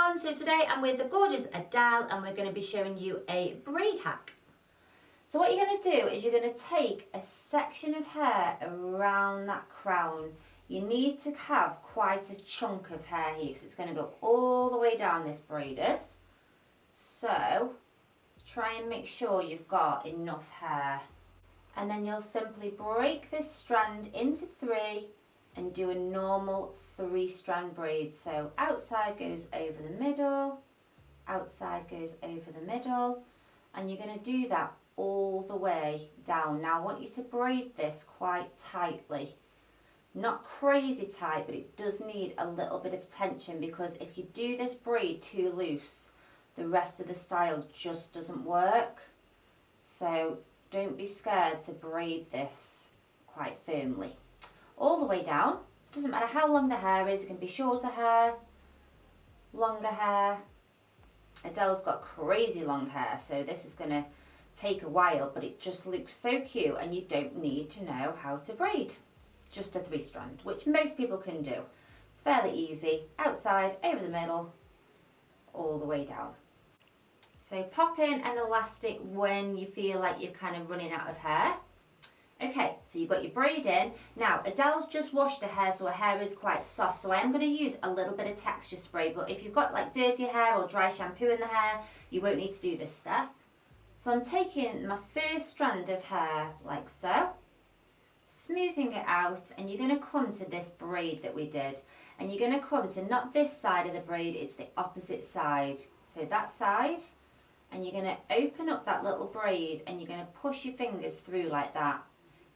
everyone, so today I'm with the gorgeous Adele and we're going to be showing you a braid hack. So what you're going to do is you're going to take a section of hair around that crown. You need to have quite a chunk of hair here because it's going to go all the way down this braiders. So try and make sure you've got enough hair. And then you'll simply break this strand into 3 and do a normal 3-strand braid. So outside goes over the middle, outside goes over the middle, and you're going to do that all the way down. Now I want you to braid this quite tightly. Not crazy tight, but it does need a little bit of tension, because if you do this braid too loose, the rest of the style just doesn't work. So don't be scared to braid this quite firmly. All the way down. Doesn't matter how long the hair is, it can be shorter hair, longer hair. Adele's got crazy long hair, so this is going to take a while, but it just looks so cute and you don't need to know how to braid. Just a 3-strand, which most people can do. It's fairly easy. Outside, over the middle, all the way down. So pop in an elastic when you feel like you're kind of running out of hair. Okay, so you've got your braid in. Now, Adele's just washed her hair, so her hair is quite soft, so I am going to use a little bit of texture spray, but if you've got like dirty hair or dry shampoo in the hair, you won't need to do this step. So I'm taking my first strand of hair like so, smoothing it out, and you're going to come to this braid that we did, and you're going to come to not this side of the braid, it's the opposite side. So that side, and you're going to open up that little braid and you're going to push your fingers through like that.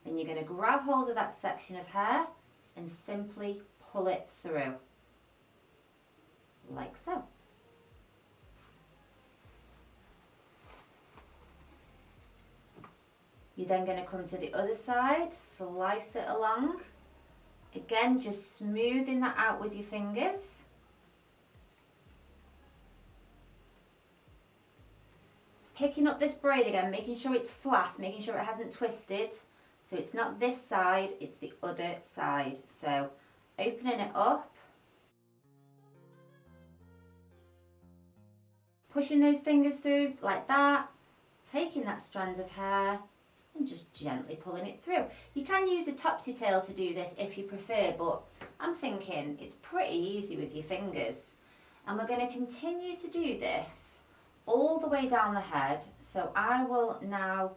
Then you're going to grab hold of that section of hair and simply pull it through, like so. You're then going to come to the other side, slice it along. Again, just smoothing that out with your fingers. Picking up this braid again, making sure it's flat, making sure it hasn't twisted. So it's not this side, it's the other side. So opening it up, pushing those fingers through like that, taking that strand of hair and just gently pulling it through. You can use a topsy tail to do this if you prefer, but I'm thinking it's pretty easy with your fingers. And we're going to continue to do this all the way down the head. So I will now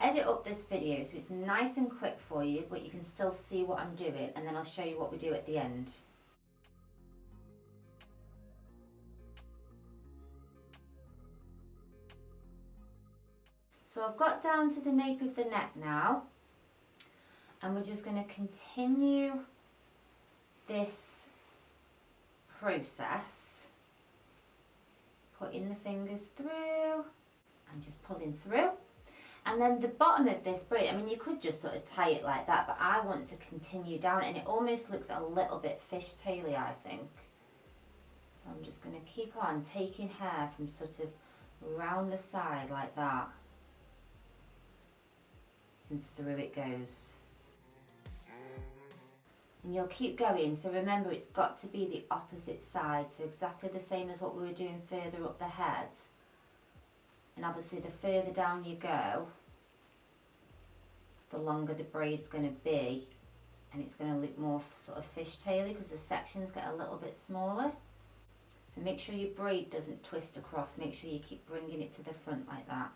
edit up this video so it's nice and quick for you, but you can still see what I'm doing, and then I'll show you what we do at the end. So I've got down to the nape of the neck now, and we're just going to continue this process, putting the fingers through and just pulling through. And then the bottom of this braid, I mean, you could just sort of tie it like that, but I want to continue down, and it almost looks a little bit fishtaily, I think. So I'm just going to keep on taking hair from sort of round the side like that, and through it goes. And you'll keep going, so remember it's got to be the opposite side, so exactly the same as what we were doing further up the head. And obviously the further down you go, the longer the braid's going to be, and it's going to look more sort of fishtaily because the sections get a little bit smaller. So make sure your braid doesn't twist across, make sure you keep bringing it to the front like that.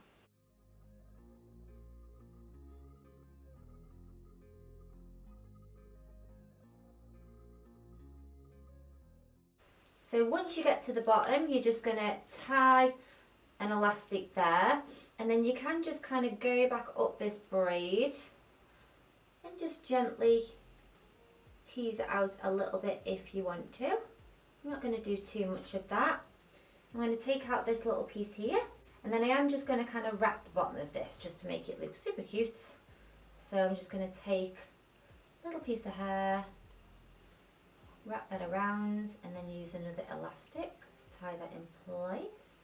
So once you get to the bottom, you're just going to tie an elastic there, and then you can just kind of go back up this braid and just gently tease it out a little bit if you want to. I'm not going to do too much of that. I'm going to take out this little piece here, and then I am just going to kind of wrap the bottom of this just to make it look super cute. So I'm just going to take a little piece of hair, wrap that around, and then use another elastic to tie that in place.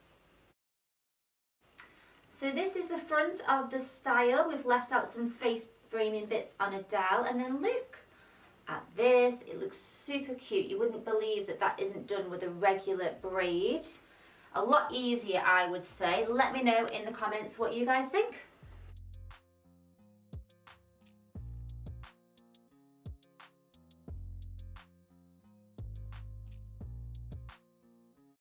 So this is the front of the style. We've left out some face framing bits on Adele, and then look, at this. It looks super cute. You wouldn't believe that that isn't done with a regular braid. A lot easier, I would say. Let me know in the comments what you guys think.